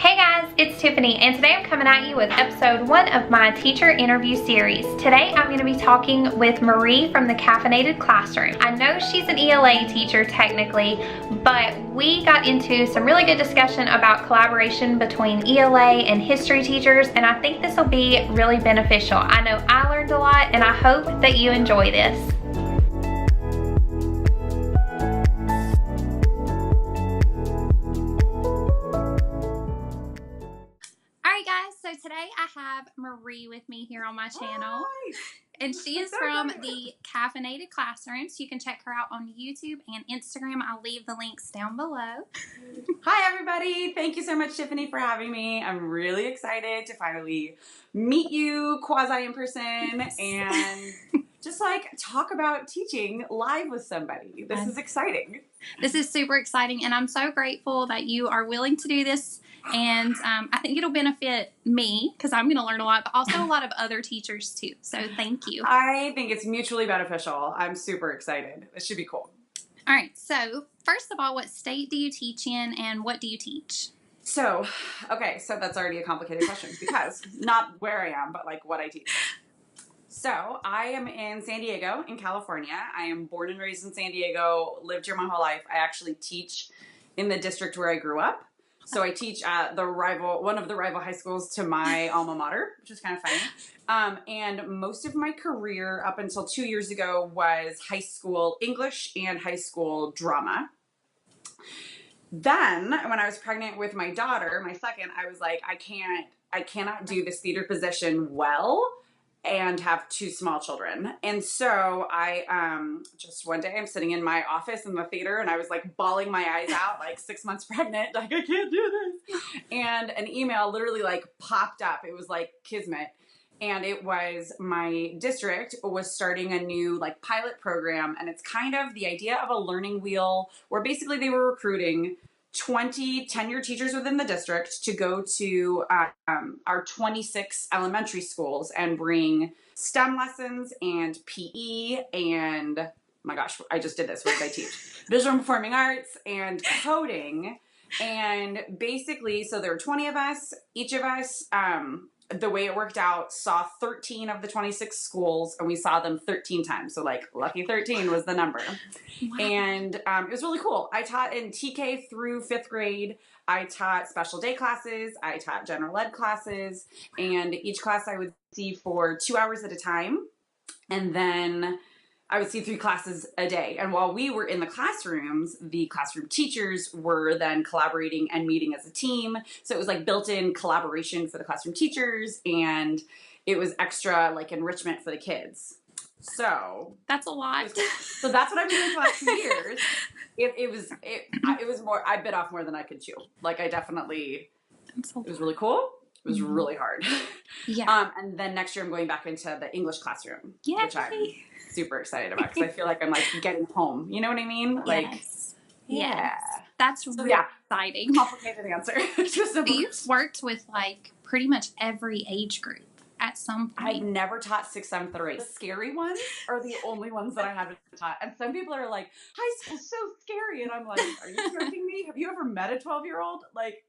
Hey guys, it's Tiffany, and today I'm coming at you with episode 1 of my teacher interview series. Today I'm going to be talking with Marie from the Caffeinated classroom. I know she's an ELA teacher technically, but we got into some really good discussion about collaboration between ELA and history teachers, and I think this will be really beneficial. I know I learned a lot, and I hope that you enjoy this. So today I have Marie with me here on my channel. Hi. And she is from the Caffeinated classroom, so you can check her out on YouTube and Instagram. I'll leave the links down below. Hi everybody, thank you so much Tiffany for having me. I'm really excited to finally meet you quasi in person and just like talk about teaching live with somebody. This is exciting. This is super exciting, and I'm so grateful that you are willing to do this. And I think it'll benefit me because I'm going to learn a lot, but also a lot of other teachers too. So thank you. I think it's mutually beneficial. I'm super excited. It should be cool. All right. So first of all, what state do you teach in and what do you teach? So, okay. So that's already a complicated question because not where I am, but like what I teach. So I am in San Diego in California. I am born and raised in San Diego, lived here my whole life. I actually teach in the district where I grew up. So I teach at one of the rival high schools to my alma mater, which is kind of funny. And most of my career up until 2 years ago was high school English and high school drama. Then when I was pregnant with my daughter, my second, I was like, I cannot do this theater position well and have 2 small children. And so I, just one day I'm sitting in my office in the theater and I was like bawling my eyes out, like 6 months pregnant, like I can't do this. And an email literally like popped up. It was like kismet. And it was my district was starting a new like pilot program. And it's kind of the idea of a learning wheel where basically they were recruiting 20 tenured teachers within the district to go to our 26 elementary schools and bring STEM lessons and PE and, oh my gosh, I just did this. What did I teach? Visual and Performing Arts and coding. And basically, so there were 20 of us. Each of us, the way it worked out, saw 13 of the 26 schools, and we saw them 13 times. So like lucky 13 was the number. Wow. And it was really cool. I taught in TK through 5th grade. I taught special day classes. I taught general ed classes. And each class I would see for 2 hours at a time. And then I would see 3 classes a day. And while we were in the classrooms, the classroom teachers were then collaborating and meeting as a team. So it was like built-in collaboration for the classroom teachers, and it was extra like enrichment for the kids. So that's a lot. So that's what I've been doing for the last 2 years. It was more, I bit off more than I could chew. Like I definitely, it was really cool. It was really hard. Yeah. And then next year I'm going back into the English classroom, which I'm super excited about because I feel like I'm like getting home. You know what I mean? Like, yes. Yeah. That's really exciting. Complicated answer. You've worked with like pretty much every age group at some point. I've never taught 6th, 7th, or 8th. The scary ones are the only ones that I haven't taught. And some people are like, high school's so scary. And I'm like, are you joking me? Have you ever met a 12-year-old? Like...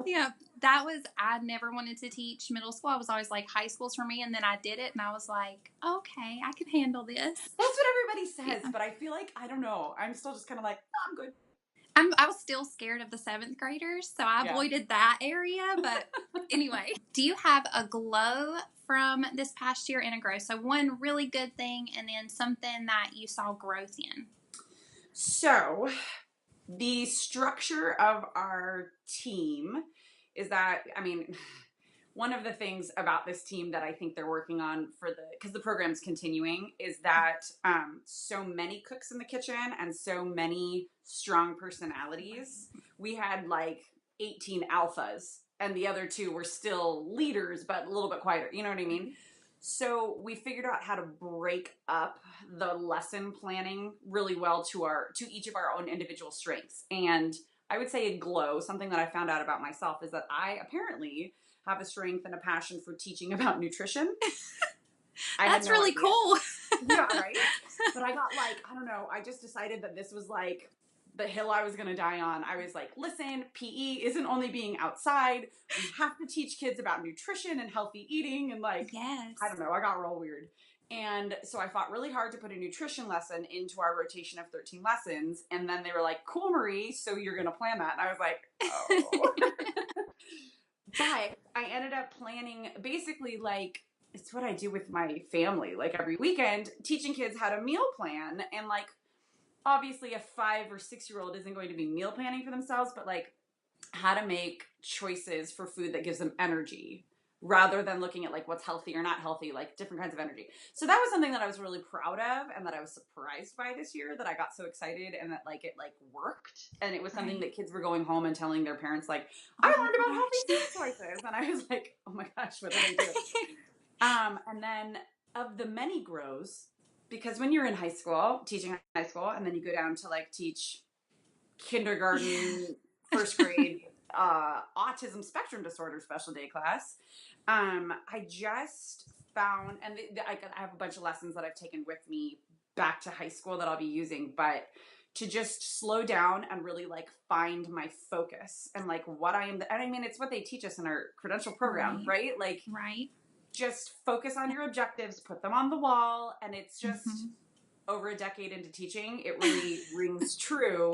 Yeah, I never wanted to teach middle school. I was always like, high school's for me, and then I did it, and I was like, okay, I can handle this. That's what everybody says, but I feel like, I don't know, I'm still just kind of like, oh, I'm good. I was still scared of the 7th graders, so I avoided that area, but anyway. Do you have a glow from this past year and a growth? So one really good thing, and then something that you saw growth in. So... the structure of our team is that, I mean, one of the things about this team that I think they're working on because the program's continuing, is that so many cooks in the kitchen and so many strong personalities. We had like 18 alphas and the other 2 were still leaders, but a little bit quieter. You know what I mean? So we figured out how to break up the lesson planning really well to each of our own individual strengths. And I would say a glow, something that I found out about myself, is that I apparently have a strength and a passion for teaching about nutrition. That's really cool. Yeah, right? But I got like, I don't know, I just decided that this was like the hill I was going to die on. I was like, listen, PE isn't only being outside. We have to teach kids about nutrition and healthy eating. And like, Yes. I don't know, I got real weird. And so I fought really hard to put a nutrition lesson into our rotation of 13 lessons. And then they were like, cool, Marie, so you're going to plan that. And I was like, oh. But I ended up planning basically like, it's what I do with my family, like every weekend, teaching kids how to meal plan. And like, obviously a 5 or 6 year old isn't going to be meal planning for themselves, but like how to make choices for food that gives them energy rather than looking at like what's healthy or not healthy, like different kinds of energy. So that was something that I was really proud of and that I was surprised by this year, that I got so excited and that like it like worked. And it was something that kids were going home and telling their parents like, I learned about healthy food choices. And I was like, oh my gosh, what did I do? And then of the many grows, because when you're in high school, teaching high school, and then you go down to like teach kindergarten, first grade, autism spectrum disorder special day class, I just found, and I have a bunch of lessons that I've taken with me back to high school that I'll be using, but to just slow down and really like find my focus and like what I am. And I mean, it's what they teach us in our credential program, right? Like, just focus on your objectives, put them on the wall. And it's just over a decade into teaching, it really rings true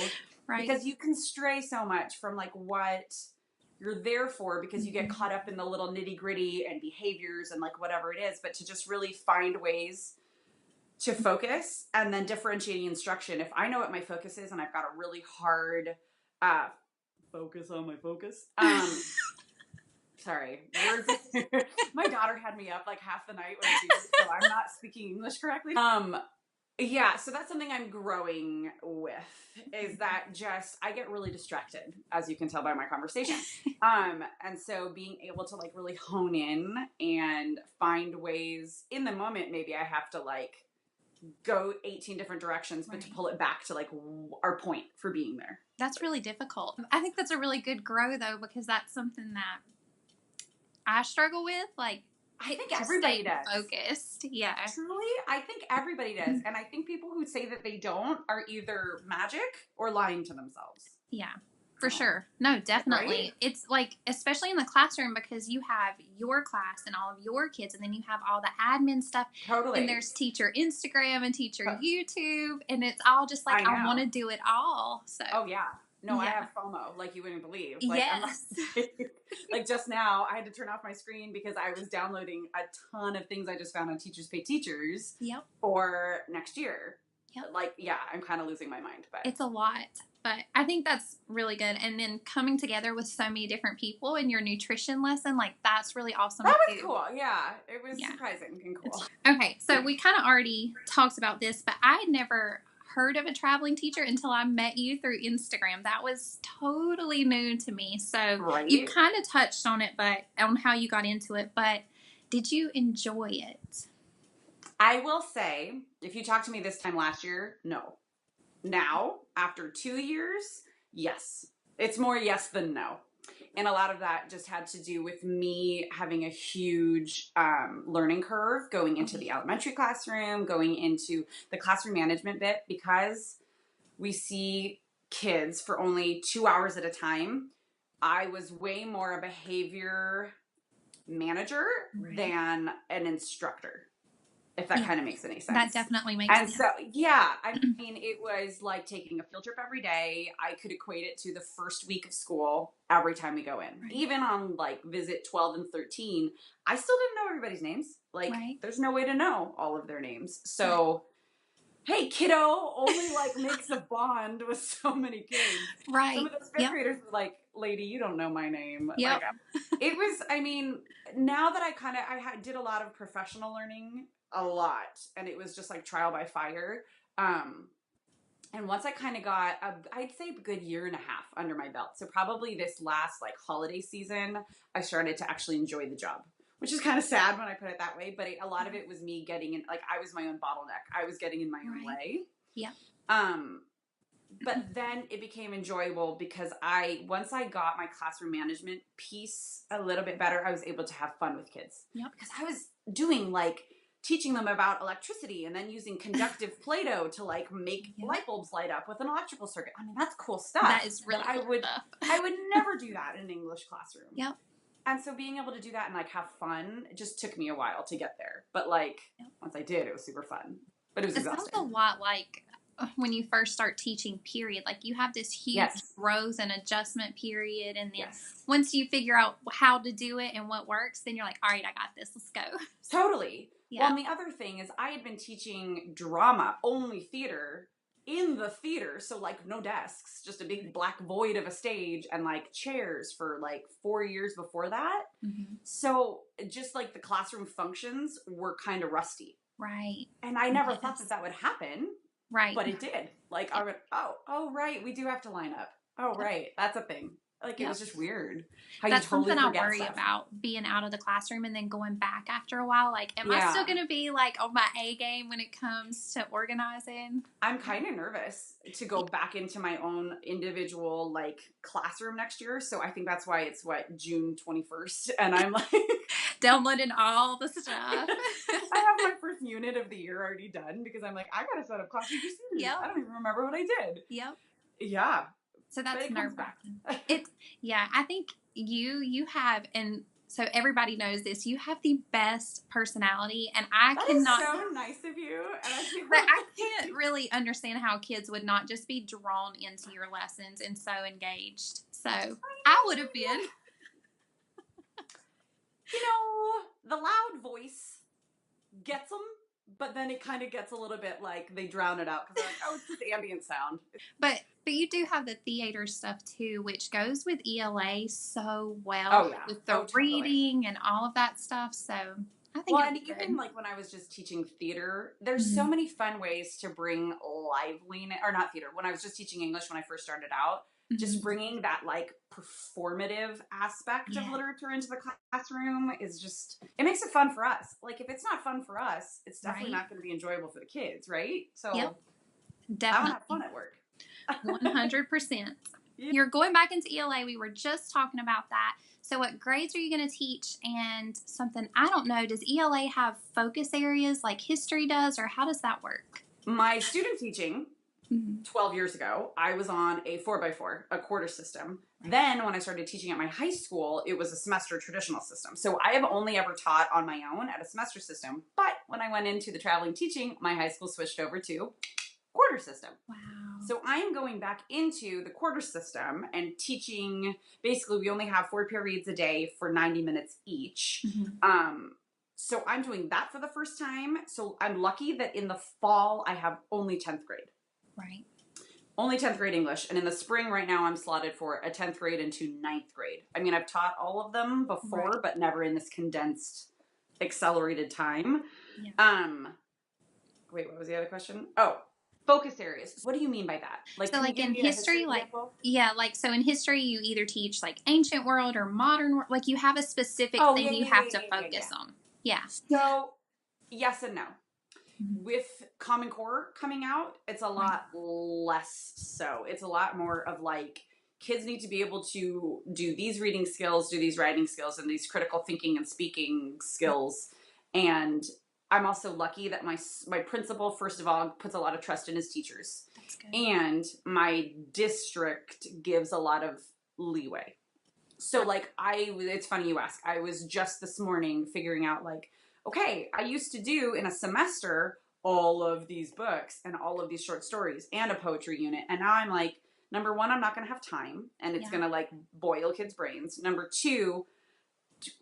because you can stray so much from like what you're there for, because you get caught up in the little nitty gritty and behaviors and like whatever it is, but to just really find ways to focus and then differentiating instruction. If I know what my focus is and I've got a really hard focus on my focus. Sorry. My daughter had me up like half the night when she was, so I'm not speaking English correctly. Yeah, so that's something I'm growing with, is that just, I get really distracted, as you can tell by my conversation. And so being able to like really hone in and find ways in the moment, maybe I have to like go 18 different directions, but to pull it back to like our point for being there. That's really difficult. I think that's a really good grow though, because that's something that I struggle with. Like, I think everybody does. Focused. Yeah. Truly, I think everybody does. And I think people who say that they don't are either magic or lying to themselves. Yeah, for sure. No, definitely. Right? It's like, especially in the classroom, because you have your class and all of your kids, and then you have all the admin stuff. Totally. And there's teacher Instagram and teacher YouTube, and it's all just like, I want to do it all. So. Oh, yeah. No, I have FOMO, like you wouldn't believe. Like, yes. Like just now, I had to turn off my screen because I was downloading a ton of things I just found on Teachers Pay Teachers for next year. Yep. Like, yeah, I'm kind of losing my mind. But it's a lot. But I think that's really good. And then coming together with so many different people in your nutrition lesson, like that's really awesome. That was cool. Yeah, it was surprising and cool. Okay, so we kind of already talked about this, but I had never heard of a traveling teacher until I met you through Instagram. That was totally new to me. So you kind of touched on it, but on how you got into it. But did you enjoy it? I will say, if you talked to me this time last year, no. Now, after 2 years, yes. It's more yes than no. And a lot of that just had to do with me having a huge learning curve going into the elementary classroom, going into the classroom management bit, because we see kids for only 2 hours at a time. I was way more a behavior manager than an instructor, if that kind of makes any sense. That definitely makes sense. And so, yeah, I mean, it was like taking a field trip every day. I could equate it to the first week of school every time we go in. Right. Even on like visit 12 and 13, I still didn't know everybody's names. Like, there's no way to know all of their names. So, hey, kiddo only like makes a bond with so many kids. Right. Some of those fifth graders were like, lady, you don't know my name. Yep. Like, it was, I mean, now that I did a lot of professional learning, a lot, and it was just like trial by fire. And once I kind of got, I'd say a good year and a half under my belt. So probably this last like holiday season, I started to actually enjoy the job, which is kind of sad when I put it that way. But a lot of it was me getting in, like I was my own bottleneck. I was getting in my own way. Yeah. But then it became enjoyable because once I got my classroom management piece a little bit better, I was able to have fun with kids. Yep. Because I was doing like teaching them about electricity and then using conductive Play-Doh to like make light bulbs light up with an electrical circuit. I mean, that's cool stuff. That is really cool stuff. I would never do that in an English classroom. Yep. And so being able to do that and like have fun, it just took me a while to get there. But like once I did, it was super fun. But it was exhausting. It sounds a lot like when you first start teaching, period. Like you have this huge growth and adjustment period, and then once you figure out how to do it and what works, then you're like, all right, I got this, let's go. Totally. Yeah. Well, and the other thing is I had been teaching drama, only theater, in the theater. So like no desks, just a big black void of a stage and like chairs for like 4 years before that. Mm-hmm. So just like the classroom functions were kind of rusty. Right. And I never thought that would happen. Right. But it did. Like, I went, oh, right. We do have to line up. Oh, right. That's a thing. Like, it was just weird. How That's you totally something I worry stuff. about, being out of the classroom and then going back after a while. Like, am I still going to be, like, on my A game when it comes to organizing? I'm kind of nervous to go back into my own individual, like, classroom next year. So I think that's why it's, June 21st. And I'm, like... downloading all the stuff. I have my first unit of the year already done because I'm like, I got to set up classroom series. Yep. I don't even remember what I did. Yep. Yeah. So that's nerve-wracking. I think you have, and so everybody knows this, you have the best personality, and that cannot. That is so nice of you. But I can't really understand how kids would not just be drawn into your lessons and so engaged. So I would have been. You know, the loud voice gets them, but then it kind of gets a little bit like they drown it out because they're like, oh, it's just ambient sound. But you do have the theater stuff too, which goes with ELA so well with the reading and all of that stuff. So I think and even like when I was just teaching theater, there's so many fun ways to bring liveliness, or not theater. When I was just teaching English when I first started out, just bringing that like performative aspect of literature into the classroom is just, it makes it fun for us. Like if it's not fun for us, it's definitely not going to be enjoyable for the kids, right? So definitely. I want to have fun at work. 100%. You're going back into ELA. We were just talking about that. So what grades are you going to teach? And something, I don't know, does ELA have focus areas like history does, or how does that work? My student teaching, 12 years ago, I was on a 4x4, a quarter system. Then when I started teaching at my high school, it was a semester traditional system. So I have only ever taught on my own at a semester system. But when I went into the traveling teaching, my high school switched over to quarter system. Wow. So I am going back into the quarter system and teaching, basically we only have 4 periods a day for 90 minutes each. So I'm doing that for the first time. So I'm lucky that in the fall I have only 10th grade. Right. Only 10th grade English. And in the spring right now, I'm slotted for a 10th grade into 9th grade. I mean, I've taught all of them before, but never in this condensed, accelerated time. Yeah. Wait, what was the other question? Oh, focus areas. What do you mean by that? Like, so like in history, so in history, you either teach like ancient world or modern world. Like you have a specific thing you have to focus on. Yeah. So yes and no. With Common Core coming out, it's a lot less so. It's a lot more of like, kids need to be able to do these reading skills, do these writing skills, and these critical thinking and speaking skills. And I'm also lucky that my principal, first of all, puts a lot of trust in his teachers. That's good. And my district gives a lot of leeway. So like it's funny you ask. I was just this morning figuring out like, okay, I used to do in a semester all of these books and all of these short stories and a poetry unit. And now I'm like, number one, I'm not going to have time and it's going to like boil kids' brains. Number two,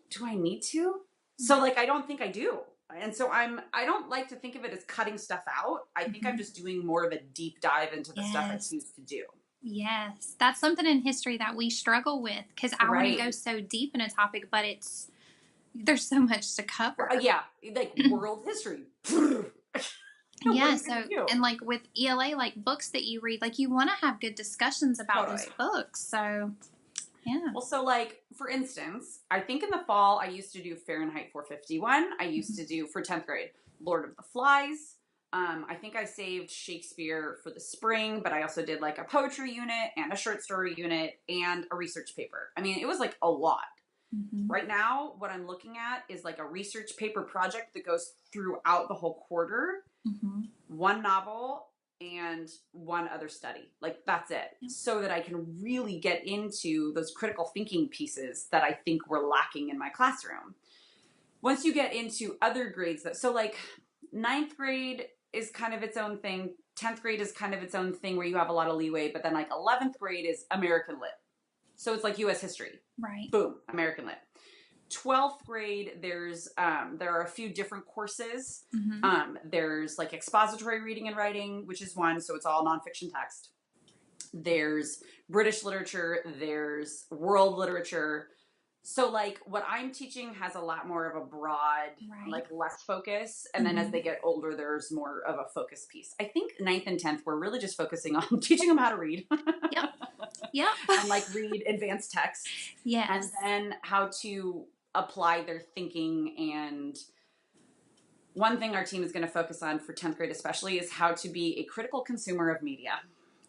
do I need to? So like, I don't think I do. And so I don't like to think of it as cutting stuff out. I think I'm just doing more of a deep dive into the stuff I choose to do. Yes. That's something in history that we struggle with because I want to go so deep in a topic, but there's so much to cover. Like world history. And like with ELA, like books that you read, like you want to have good discussions about those books. So, yeah. Well, so like, for instance, I think in the fall, I used to do Fahrenheit 451. I used to do, for 10th grade, Lord of the Flies. I think I saved Shakespeare for the spring, but I also did like a poetry unit and a short story unit and a research paper. I mean, it was like a lot. Right now, what I'm looking at is like a research paper project that goes throughout the whole quarter, one novel and one other study. Like that's it. So that I can really get into those critical thinking pieces that I think were lacking in my classroom. Once you get into other grades so like 9th grade is kind of its own thing. 10th grade is kind of its own thing where you have a lot of leeway, but then like 11th grade is American Lit. So it's like U.S. history. Right. Boom, American Lit. 12th grade, there are a few different courses. There's like expository reading and writing, which is one, so it's all nonfiction text. There's British literature, there's world literature. So like what I'm teaching has a lot more of a broad, like less focus. And then as they get older, there's more of a focus piece. I think 9th and 10th, we're really just focusing on teaching them how to read. Yep. And like read advanced texts. Yes. And then how to apply their thinking. And one thing our team is going to focus on for 10th grade especially is how to be a critical consumer of media.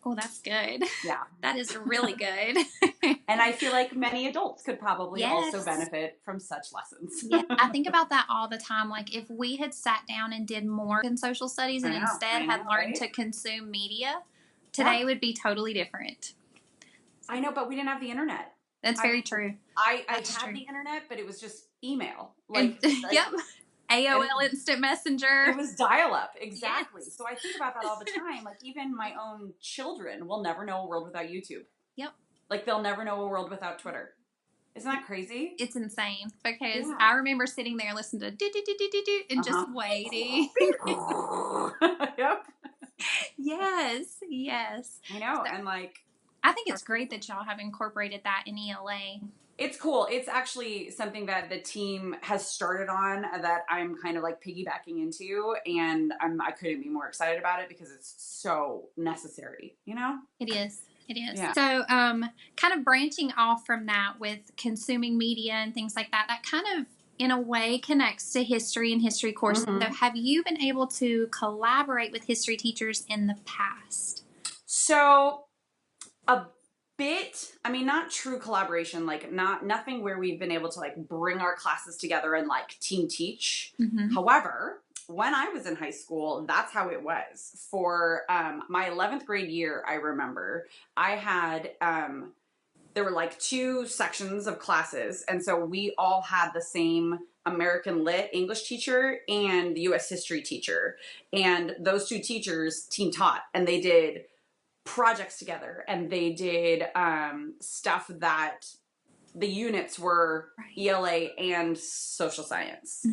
Oh, that's good. Yeah. That is really good. And I feel like many adults could probably also benefit from such lessons. Yeah, I think about that all the time. Like if we had sat down and did more in social studies and instead had learned to consume media, today would be totally different. I know, but we didn't have the internet. That's very true. I had the internet, but it was just email. Like AOL Instant Messenger. It was dial-up, exactly. Yes. So I think about that all the time. Like even my own children will never know a world without YouTube. Yep. Like they'll never know a world without Twitter. Isn't that crazy? It's insane because I remember sitting there listening to do and just waiting. Yep. Yes. I know, so, and like I think it's great that y'all have incorporated that in ELA. It's cool. It's actually something that the team has started on that I'm kind of like piggybacking into, and I couldn't be more excited about it because it's so necessary, you know? It is. It is. Yeah. So, kind of branching off from that with consuming media and things like that, that kind of, in a way, connects to history and history courses. So, have you been able to collaborate with history teachers in the past? So, a bit, I mean, not true collaboration, like nothing where we've been able to like bring our classes together and like team teach. However, when I was in high school, that's how it was. For my 11th grade year, I remember I had, there were like 2 sections of classes. And so we all had the same American Lit English teacher and the U.S. history teacher. And those 2 teachers team taught, and they did projects together, and they did stuff that the units were ELA and social science,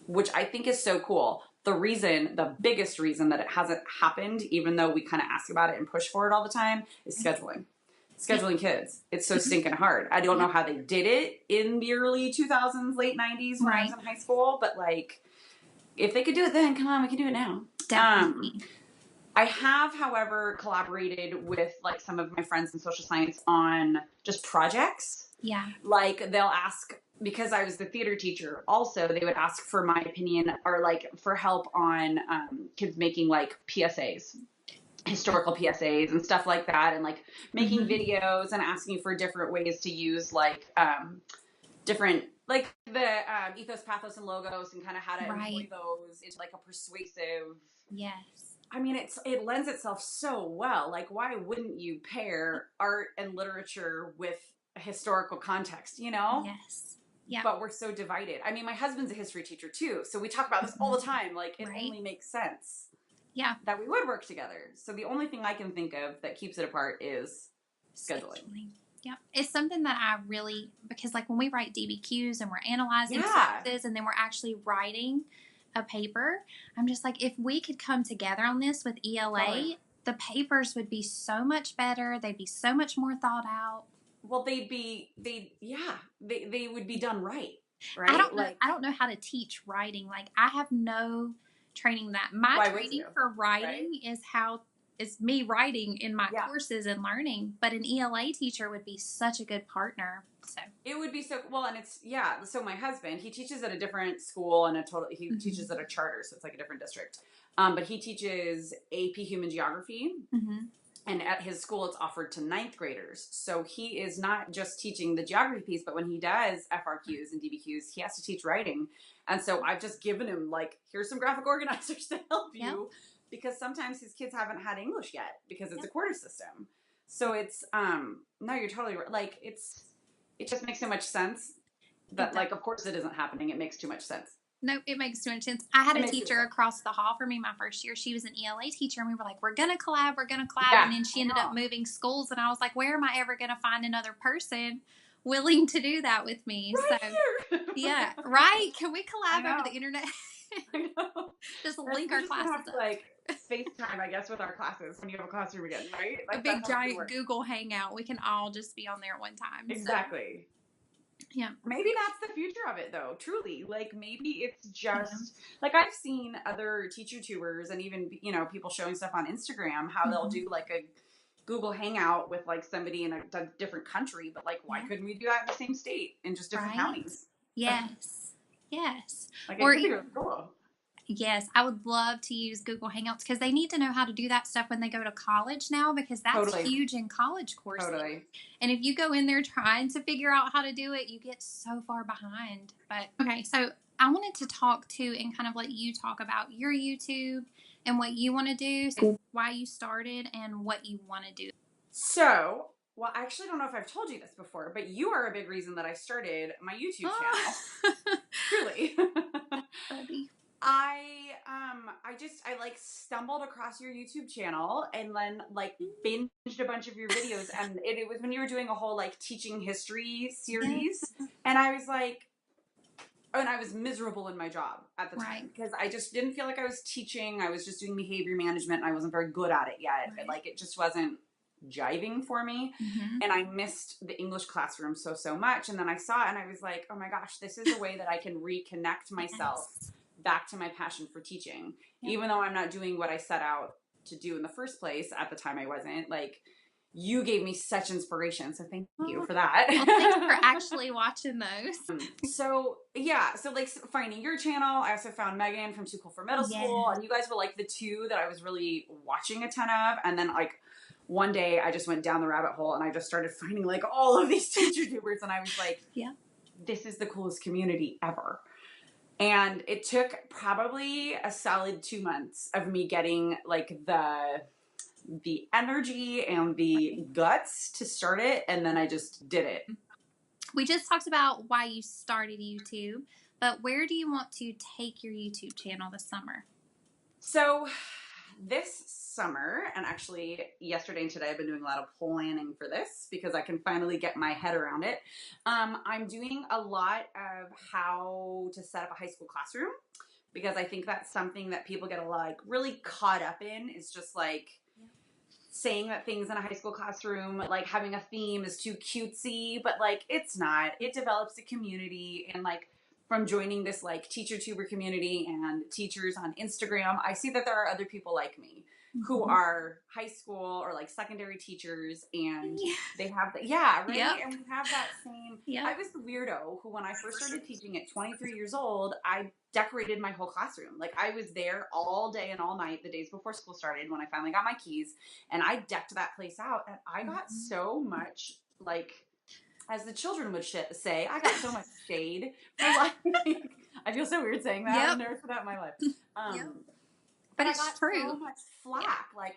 which I think is so cool. The biggest reason that it hasn't happened, even though we kind of ask about it and push for it all the time, is scheduling kids. It's so stinking hard. I don't know how they did it in the early 2000s, late 90s when I was in high school, but like if they could do it then, come on, we can do it now. Definitely. I have, however, collaborated with like some of my friends in social science on just projects. Yeah. Like they'll ask, because I was the theater teacher also, they would ask for my opinion or like for help on kids making like PSAs, historical PSAs and stuff like that, and like making videos and asking for different ways to use like different, like the ethos, pathos, and logos, and kind of how to employ those into like a persuasive. Yes. I mean, it lends itself so well. Like, why wouldn't you pair art and literature with a historical context, you know? Yes. Yeah. But we're so divided. I mean, my husband's a history teacher too, so we talk about this all the time. Like, it only makes sense. Yeah. That we would work together. So the only thing I can think of that keeps it apart is scheduling. Yeah. It's something that I really, because like when we write DBQs and we're analyzing sources and then we're actually writing a paper, I'm just like, if we could come together on this with ELA, the papers would be so much better. They'd be so much more thought out. Well, they would be done right. I don't know how to teach writing. Like I have no training that. My training for writing is me writing in my courses and learning, but an ELA teacher would be such a good partner. So it would be so well, and it's so my husband, he teaches at a different school and he teaches at a charter, so it's like a different district. But he teaches AP Human Geography, And at his school, it's offered to ninth graders. So he is not just teaching the geography piece, but when he does FRQs and DBQs, he has to teach writing. And so I've just given him, like, here's some graphic organizers to help you, because sometimes his kids haven't had English yet because it's a quarter system. So it's, no, you're totally right. Like, it just makes so much sense that, like, of course it isn't happening. It makes too much sense. No, it makes too much sense. I had a teacher across the hall for me my first year. She was an ELA teacher, and we were like, we're going to collab. Yeah, and then she ended up moving schools, and I was like, where am I ever going to find another person willing to do that with me? Right here. Yeah, right? Can we collab over the internet? I know. Just link our classes up. Like, FaceTime, I guess, with our classes when you have a classroom again, right? Like, a big, giant Google Hangout. We can all just be on there at one time. Exactly. So. Yeah. Maybe that's the future of it, though. Truly. Like, maybe it's just, like, I've seen other teacher tubers and even, you know, people showing stuff on Instagram, how they'll do, like, a Google Hangout with, like, somebody in a different country. But, like, why couldn't we do that in the same state in just different counties? Yes. Yes. Like, or it cool. Yes, I would love to use Google Hangouts because they need to know how to do that stuff when they go to college now, because that's huge in college courses. And if you go in there trying to figure out how to do it, you get so far behind. But okay, so I wanted to talk to and kind of let you talk about your YouTube and what you want to do, so why you started and what you want to do. So, well, I actually don't know if I've told you this before, but you are a big reason that I started my YouTube channel. Truly. Funny. I like stumbled across your YouTube channel and then like binged a bunch of your videos, and it was when you were doing a whole like teaching history series, and I was like, and I was miserable in my job at the time because I just didn't feel like I was teaching. I was just doing behavior management and I wasn't very good at it yet. Like it just wasn't jiving for me. And I missed the English classroom so much. And then I saw it and I was like, oh my gosh, this is a way that I can reconnect myself back to my passion for teaching, even though I'm not doing what I set out to do in the first place. At the time I wasn't. Like, you gave me such inspiration, so thank you for that. Well, thanks for actually watching those. So like finding your channel, I also found Megan from Too Cool for Middle School, and you guys were like the two that I was really watching a ton of. And then like one day I just went down the rabbit hole and I just started finding like all of these teacher tubers, and I was like, this is the coolest community ever. And it took probably a solid 2 months of me getting like the energy and the guts to start it, and then I just did it. We just talked about why you started YouTube, but where do you want to take your YouTube channel this summer? So this summer, and actually yesterday and today I've been doing a lot of planning for this because I can finally get my head around it. I'm doing a lot of how to set up a high school classroom, because I think that's something that people get like really caught up in. It's just like saying that things in a high school classroom, like having a theme, is too cutesy, but like it's not. It develops a community, and like from joining this like teacher tuber community and teachers on Instagram, I see that there are other people like me who are high school or like secondary teachers, and they have the, and we have that same, I was the weirdo who, when I first started teaching at 23 years old, I decorated my whole classroom. Like I was there all day and all night the days before school started when I finally got my keys, and I decked that place out, and I got so much, like, as the children would say, I got so much shade for like, I feel so weird saying that. I've never said that in my life. But I got so much flack, like,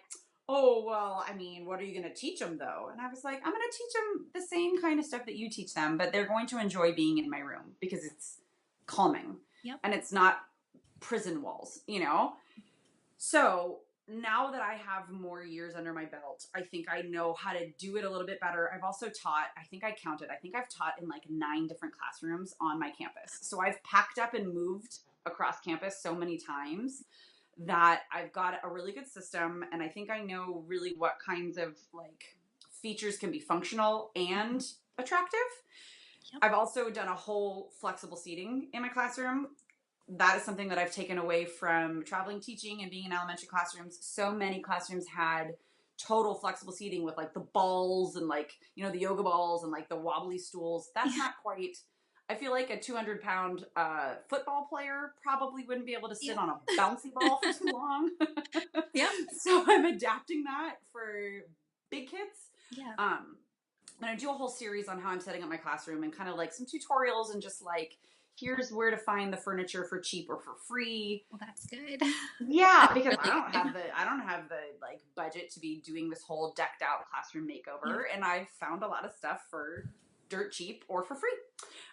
oh, well, I mean, what are you going to teach them, though? And I was like, I'm going to teach them the same kind of stuff that you teach them, but they're going to enjoy being in my room because it's calming. And it's not prison walls, you know? So now that I have more years under my belt, I think I know how to do it a little bit better. I've also taught, I think I've taught in like 9 different classrooms on my campus. So I've packed up and moved across campus so many times that I've got a really good system, and I think I know really what kinds of like features can be functional and attractive. I've also done a whole flexible seating in my classroom. That is something that I've taken away from traveling teaching and being in elementary classrooms. So many classrooms had total flexible seating with like the balls and like, you know, the yoga balls and like the wobbly stools. That's not quite, I feel like a 200-pound football player probably wouldn't be able to sit on a bouncy ball for too long. So I'm adapting that for big kids. Yeah. And I do a whole series on how I'm setting up my classroom and kind of like some tutorials and just like, here's where to find the furniture for cheap or for free. Well, that's good. Yeah, That's because really I don't have the like budget to be doing this whole decked out classroom makeover, and I've found a lot of stuff for dirt cheap or for free.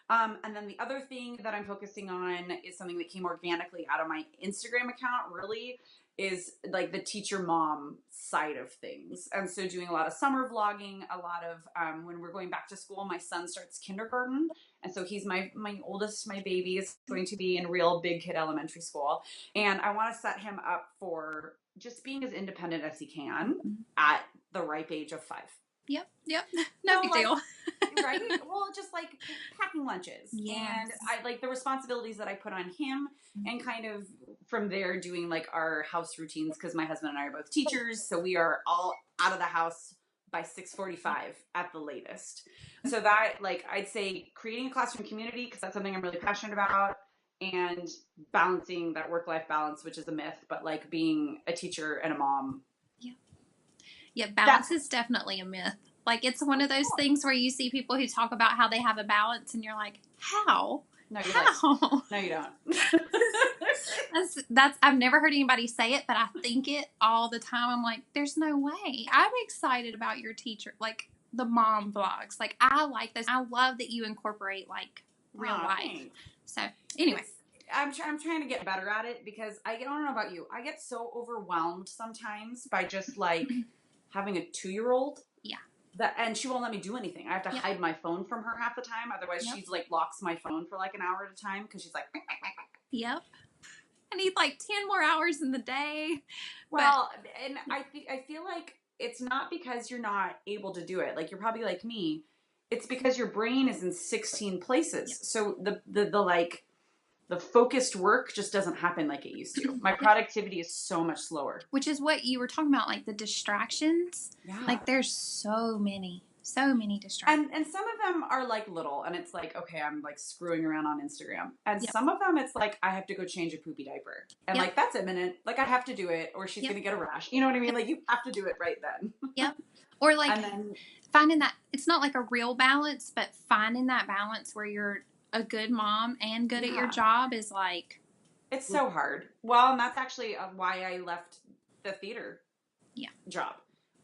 And then the other thing that I'm focusing on is something that came organically out of my Instagram account, really, is like the teacher mom side of things. And so doing a lot of summer vlogging, a lot of when we're going back to school, my son starts kindergarten. And so he's my oldest, my baby is going to be in real big kid elementary school. And I want to set him up for just being as independent as he can at the ripe age of 5. Yep. No big deal. Right? Well, just like packing lunches. Yes. And I like the responsibilities that I put on him, and kind of from there doing like our house routines, because my husband and I are both teachers. So we are all out of the house by 6:45 at the latest. So that, like, I'd say creating a classroom community, because that's something I'm really passionate about, and balancing that work-life balance, which is a myth, but like being a teacher and a mom. Yeah, balance is definitely a myth. Like, it's one of those things where you see people who talk about how they have a balance, and you're like, how? No, you're how? like, no, you don't. That's I've never heard anybody say it, but I think it all the time. I'm like, there's no way. I'm excited about your teacher, like the mom vlogs. Like, I like this. I love that you incorporate like real life. Thanks. So anyway. I'm trying to get better at it, because I don't know about you. I get so overwhelmed sometimes by just like having a 2-year-old. Yeah. And she won't let me do anything. I have to hide my phone from her half the time. Otherwise, she's like locks my phone for like an hour at a time, because she's like. Yep. I need like 10 more hours in the day. Well, and I feel like it's not because you're not able to do it. Like, you're probably like me. It's because your brain is in 16 places. Yep. So the focused work just doesn't happen like it used to. My productivity is so much slower. Which is what you were talking about, like the distractions. Yeah. Like, there's so many distractions. And some of them are like little, and it's like, okay, I'm like screwing around on Instagram. And some of them, it's like, I have to go change a poopy diaper. And like, that's imminent. Like, I have to do it, or she's going to get a rash. You know what I mean? Like, you have to do it right then. Yep. Or like, and then, finding that, it's not like a real balance, but finding that balance where you're a good mom and good at your job is like, it's so hard. Well, and that's actually why I left the theater job.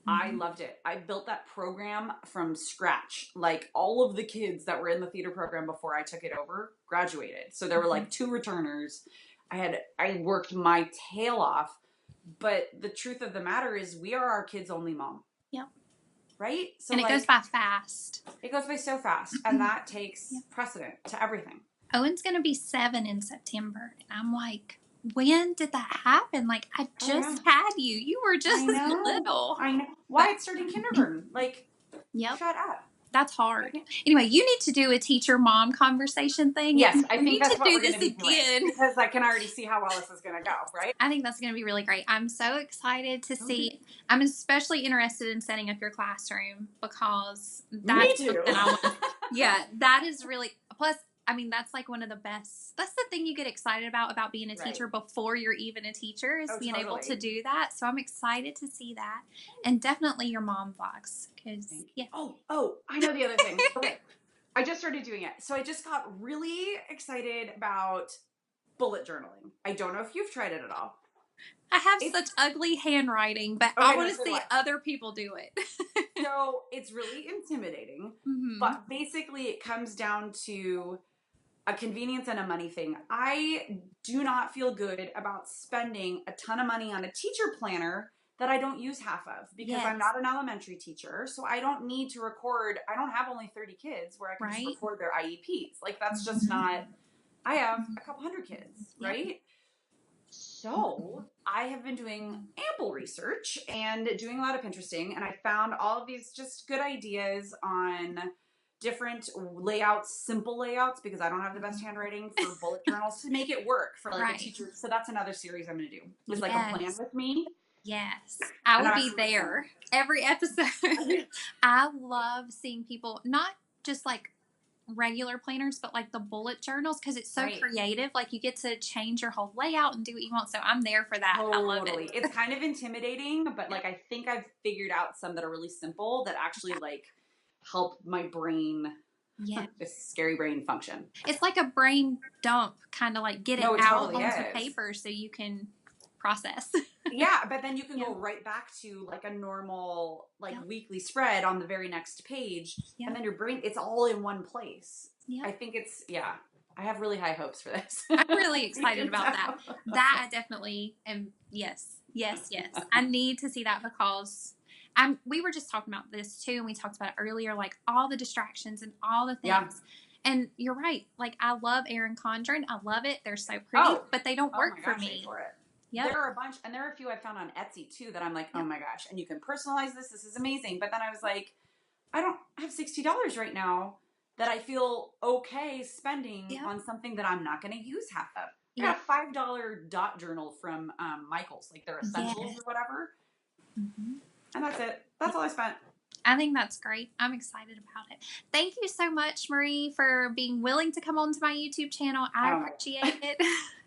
I loved it. I built that program from scratch. Like, all of the kids that were in the theater program before I took it over graduated. So there were like 2 returners. I worked my tail off, but the truth of the matter is we are our kids' only mom. Yep. Right? So, and it goes by fast. It goes by so fast, and that takes precedent to everything. Owen's going to be 7 in September, and I'm like, when did that happen? Like, I just had you. You were just little. I know. Why it's starting kindergarten? Like, shut up. That's hard. Anyway, you need to do a teacher-mom conversation thing. Yes, I think that's what we're going to do this again. Because I can already see how well this is going to go, right? I think that's going to be really great. I'm so excited to see. I'm especially interested in setting up your classroom, because that's Me too. that is really, plus, I mean, that's like one of the best. That's the thing you get excited about being a teacher before you're even a teacher, is being able to do that. So I'm excited to see that. And definitely your mom vlogs. Oh, I know the other thing. Okay. I just started doing it. So I just got really excited about bullet journaling. I don't know if you've tried it at all. I have such ugly handwriting, but I want to see other people do it. So it's really intimidating. But basically it comes down to a convenience and a money thing. I do not feel good about spending a ton of money on a teacher planner that I don't use half of, because I'm not an elementary teacher. So I don't need to record. I don't have only 30 kids where I can just record their IEPs. Like, that's just not, I have a couple hundred kids, right? So I have been doing ample research and doing a lot of Pinteresting, and I found all of these just good ideas on different layouts, simple layouts, because I don't have the best handwriting for bullet journals, to make it work for like a teacher. So that's another series I'm going to do. It's like a plan with me. Yes. I will be there every episode. I love seeing people, not just like regular planners, but like the bullet journals, because it's so Right. creative. Like you get to change your whole layout and do what you want. So I'm there for that. Totally. I love it. It's kind of intimidating, but like I think I've figured out some that are really simple that actually like help my brain, this scary brain, function. It's like a brain dump, kind of like get it out totally onto paper so you can process. Yeah, but then you can go right back to like a normal like weekly spread on the very next page, and then your brain, it's all in one place. I think it's I have really high hopes for this. I'm really excited about that. That I definitely am. Yes. I need to see that because we were just talking about this too, and we talked about it earlier, like all the distractions and all the things. Yeah. And you're right. Like I love Erin Condren. I love it. They're so pretty, but they don't work for me. Yep. There are a bunch, and there are a few I found on Etsy too that I'm like, oh my gosh, and you can personalize this. This is amazing. But then I was like, I don't have $60 right now that I feel okay spending on something that I'm not going to use half of. I got a $5 dot journal from Michaels, like their essentials or whatever. Mm-hmm. And that's it. That's all I spent. I think that's great. I'm excited about it. Thank you so much, Marie, for being willing to come onto my YouTube channel. I appreciate it.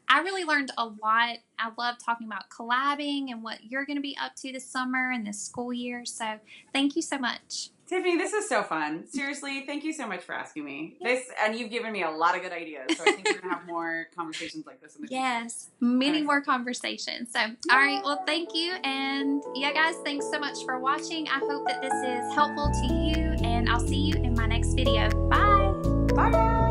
I really learned a lot. I love talking about collabing and what you're going to be up to this summer and this school year. So thank you so much. Tiffany, this is so fun. Seriously, thank you so much for asking me. And you've given me a lot of good ideas. So I think we're going to have more conversations like this in the future. Yes, many more conversations. So, all right. Well, thank you. And guys, thanks so much for watching. I hope that this is helpful to you. And I'll see you in my next video. Bye. Bye.